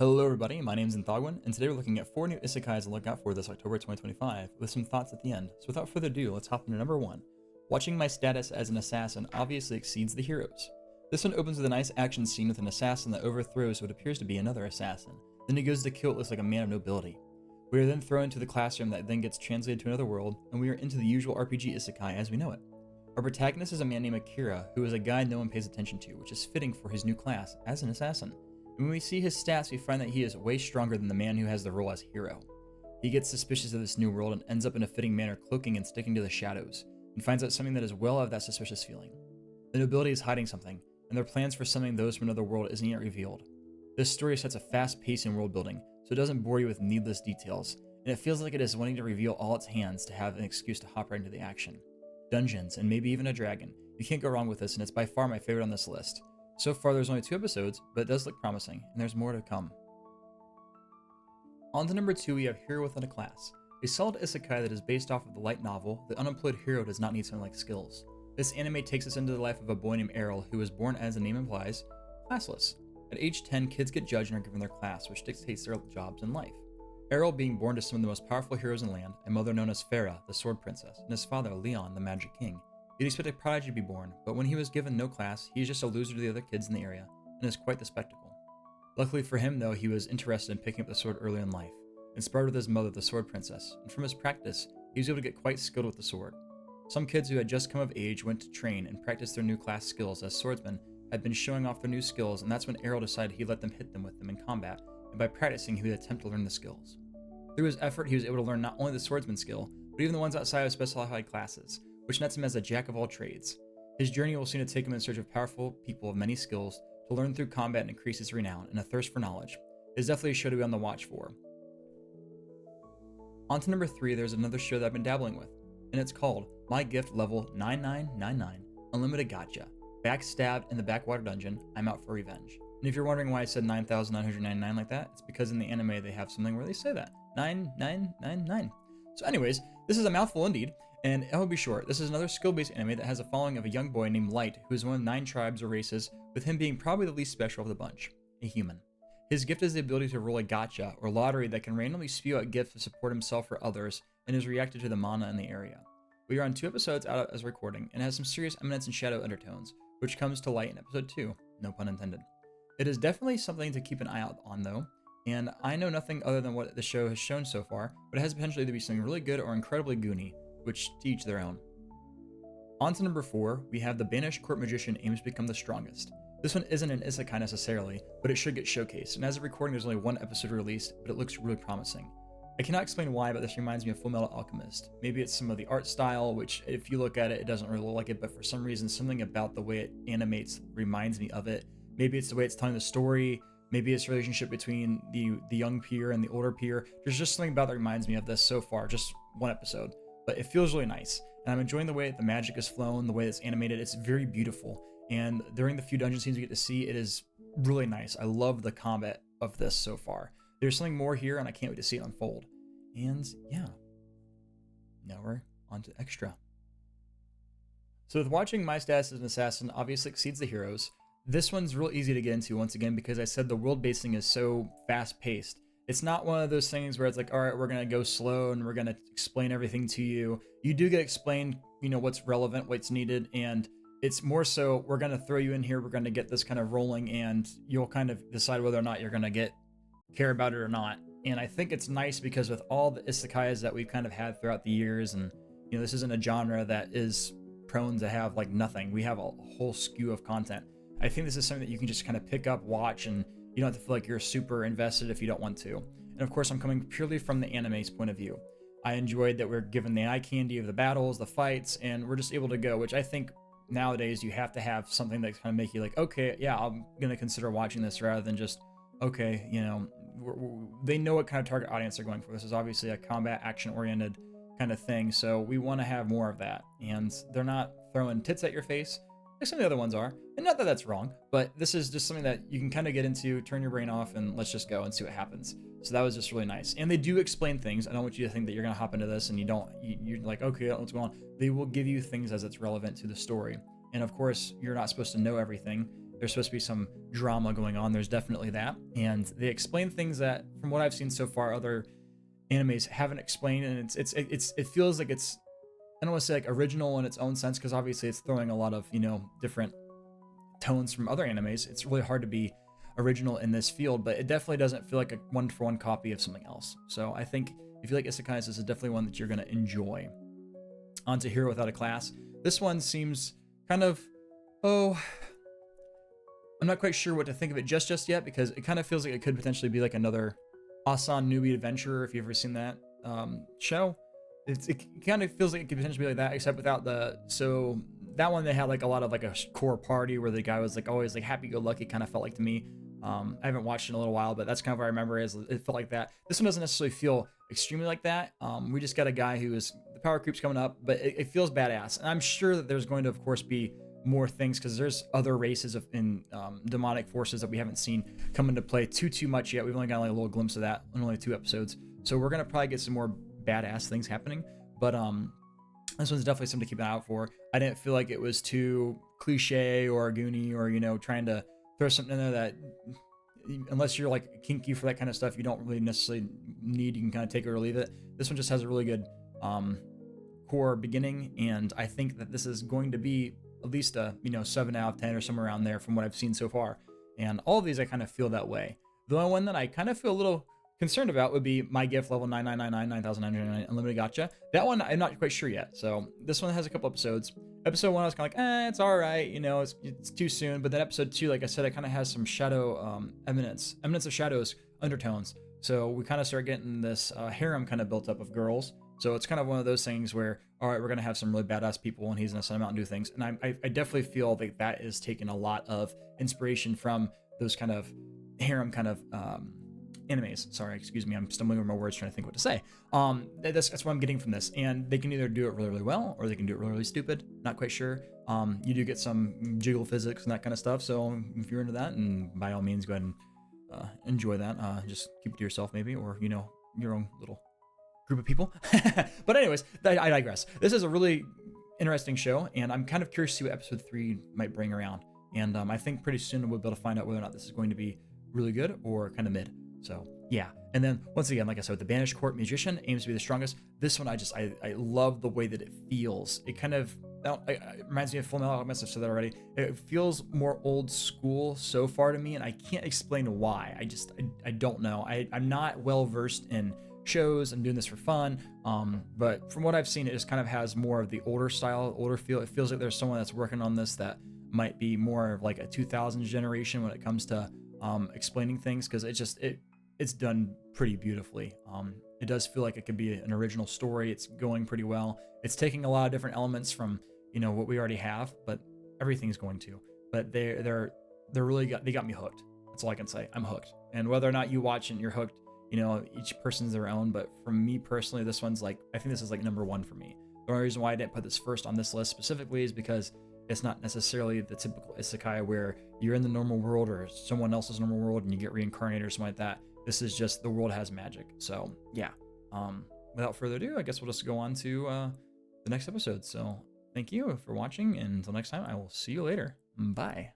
Hello everybody, my name is Nthagwin, and today we're looking at 4 new isekais to look out for this October 2025, with some thoughts at the end. So without further ado, let's hop into number 1. Watching my status as an assassin obviously exceeds the heroes. This one opens with a nice action scene with an assassin that overthrows what appears to be another assassin. Then he goes to kill what looks like a man of nobility. We are then thrown into the classroom that then gets translated to another world, and we are into the usual RPG isekai as we know it. Our protagonist is a man named Akira, who is a guy no one pays attention to, which is fitting for his new class as an assassin. When we see his stats, we find that he is way stronger than the man who has the role as hero. He gets suspicious of this new world and ends up in a fitting manner cloaking and sticking to the shadows, and finds out something that is well of that suspicious feeling. The nobility is hiding something, and their plans for summoning those from another world isn't yet revealed. This story sets a fast pace in world building, so it doesn't bore you with needless details, and it feels like it is wanting to reveal all its hands to have an excuse to hop right into the action. Dungeons, and maybe even a dragon. You can't go wrong with this, and it's by far my favorite on this list. So far there's only 2 episodes, but it does look promising, and there's more to come. On to number 2, we have Hero Within a Class, a solid isekai that is based off of the light novel The Unemployed Hero Does Not Need Something Like Skills. This anime takes us into the life of a boy named Errol, who was born, as the name implies, classless. At age 10, kids get judged and are given their class, which dictates their jobs in life. Errol being born to some of the most powerful heroes in the land, a mother known as Farah, the Sword Princess, and his father, Leon, the Magic King. He'd expect a prodigy to be born, but when he was given no class, he is just a loser to the other kids in the area, and is quite the spectacle. Luckily for him, though, he was interested in picking up the sword early in life, inspired with his mother, the Sword Princess, and from his practice, he was able to get quite skilled with the sword. Some kids who had just come of age went to train and practice their new class skills as swordsmen had been showing off their new skills, and that's when Errol decided he'd let them hit them with them in combat, and by practicing, he would attempt to learn the skills. Through his effort, he was able to learn not only the swordsman skill, but even the ones outside of specified classes, which nets him as a jack of all trades. His journey will soon take him in search of powerful people of many skills to learn through combat and increase his renown and a thirst for knowledge. It is definitely a show to be on the watch for. On to number 3, there's another show that I've been dabbling with, and it's called My Gift Level 9999 Unlimited Gacha. Backstabbed in the Backwater dungeon, I'm out for revenge. And if you're wondering why I said 9,999 like that, it's because in the anime they have something where they say that. 9999. So anyways, this is a mouthful indeed, and I will be short. This is another skill-based anime that has a following of a young boy named Light, who is one of 9 tribes or races, with him being probably the least special of the bunch, a human. His gift is the ability to roll a gacha, or lottery, that can randomly spew out gifts to support himself or others, and is reacted to the mana in the area. We are on 2 episodes out as recording, and has some serious eminence and shadow undertones, which comes to light in episode 2, no pun intended. It is definitely something to keep an eye out on though, and I know nothing other than what the show has shown so far, but it has potentially to be something really good or incredibly goony, which to each their own. On to number 4, we have the Banished Court Magician Aims to Become the Strongest. This one isn't an isekai necessarily, but it should get showcased, and as of recording there's only 1 episode released, but it looks really promising. I cannot explain why, but this reminds me of Fullmetal Alchemist. Maybe it's some of the art style, which if you look at it, it doesn't really look like it, but for some reason something about the way it animates reminds me of it. Maybe it's the way it's telling the story, maybe it's the relationship between the young peer and the older peer. There's just something about that reminds me of this so far, just 1 episode. But it feels really nice, and I'm enjoying the way the magic is flown, the way it's animated. It's very beautiful, and during the few dungeon scenes we get to see, it is really nice. I love the combat of this so far. There's something more here, and I can't wait to see it unfold. And yeah, now we're on to extra. So with watching my status as an assassin obviously exceeds the heroes. This one's real easy to get into once again because I said the world basing is so fast paced. It's not one of those things where it's like, all right, we're going to go slow and we're going to explain everything to you. You do get explained, what's relevant, what's needed, and it's more so we're going to throw you in here, we're going to get this kind of rolling, and you'll kind of decide whether or not you're going to care about it or not. And I think it's nice because with all the isekais that we've kind of had throughout the years, and this isn't a genre that is prone to have like nothing. We have a whole skew of content. I think this is something that you can just kind of pick up, watch, and you don't have to feel like you're super invested if you don't want to. And of course, I'm coming purely from the anime's point of view. I enjoyed that we're given the eye candy of the battles, the fights, and we're just able to go, which I think nowadays you have to have something that kind of make you like, okay, yeah, I'm going to consider watching this rather than just, okay, they know what kind of target audience they're going for. This is obviously a combat action-oriented kind of thing, so we want to have more of that. And they're not throwing tits at your face like some of the other ones are. And not that that's wrong, but this is just something that you can kind of get into, turn your brain off, and let's just go and see what happens. So that was just really nice. And they do explain things. I don't want you to think that you're going to hop into this and you're like, okay, what's going on? They will give you things as it's relevant to the story. And of course, you're not supposed to know everything. there's supposed to be some drama going on. There's definitely that, and they explain things that, from what I've seen so far, other animes haven't explained, and it feels like it's, I don't want to say like original in its own sense, because obviously it's throwing a lot of, you know, different tones from other animes. It's really hard to be original in this field, but it definitely doesn't feel like a one-for-one copy of something else. So I think if you like isekais, this is definitely one that you're going to enjoy. On to Hero Without a Class. This one seems kind of, oh, I'm not quite sure what to think of it just yet, because it kind of feels like it could potentially be like another Asan Newbie Adventurer, if you've ever seen that show. It kind of feels like it could potentially be like that, except without the, so that one they had like a lot of like a core party where the guy was like always like happy-go-lucky, kind of felt like to me. I haven't watched it in a little while, but that's kind of what I remember, is it felt like that. This one doesn't necessarily feel extremely like that. We just got a guy who is, the power creep's coming up, but it feels badass. And I'm sure that there's going to, of course, be more things, because there's other races in demonic forces that we haven't seen come into play too much yet. We've only got like a little glimpse of that in only 2 episodes. So we're going to probably get some more badass things happening. But this one's definitely something to keep an eye out for. I didn't feel like it was too cliche or goony, or, you know, trying to throw something in there that, unless you're like kinky for that kind of stuff, you don't really necessarily need. You can kind of take it or leave it. This one just has a really good core beginning, and I think that this is going to be at least a, you know, 7 out of 10 or somewhere around there from what I've seen so far. And all of these I kind of feel that way. The only one that I kind of feel a little concerned about would be My Gift level 9999 Unlimited Gacha. That one I'm not quite sure yet. So this one has a couple episodes. Episode 1 I was kind of like, it's all right, you know, it's too soon. But then episode 2, like I said, it kind of has some shadow eminence of shadows undertones. So we kind of start getting this harem kind of built up of girls. So it's kind of one of those things where, all right, we're going to have some really badass people, and he's going to send them out and do things. And I definitely feel like that is taking a lot of inspiration from those kind of harem kind of animes. Sorry, excuse me, I'm stumbling over my words trying to think what to say. That's what I'm getting from this. And they can either do it really, really well, or they can do it really, really stupid. Not quite sure. You do get some jiggle physics and that kind of stuff. So if you're into that, and by all means, go ahead and enjoy that. Just keep it to yourself maybe, or, you know, your own little group of people. But anyways, I digress. This is a really interesting show, and I'm kind of curious to see what episode 3 might bring around. And I think pretty soon we'll be able to find out whether or not this is going to be really good or kind of mid. So yeah. And then once again, like I said, the Banished Court Musician aims to be the strongest. This one, I love the way that it feels. It kind of it reminds me of Full Metal Alchemist. I've said that already. It feels more old school so far to me, and I can't explain why. I don't know. I'm not well versed in shows. I'm doing this for fun, but from what I've seen, it just kind of has more of the older style, older feel. It feels like there's someone that's working on this that might be more of like a 2000s generation when it comes to explaining things, because it's done pretty beautifully. It does feel like it could be an original story. It's going pretty well. It's taking a lot of different elements from, you know, what we already have, but everything's going to. But they got me hooked. That's all I can say. I'm hooked. And whether or not you watch and you're hooked, you know, each person's their own. But for me personally, this one's like, I think this is like number 1 for me. The only reason why I didn't put this first on this list specifically is because it's not necessarily the typical isekai where you're in the normal world or someone else's normal world and you get reincarnated or something like that. This is just the world has magic. So yeah. Without further ado, I guess we'll just go on to the next episode. So thank you for watching, and until next time, I will see you later. Bye.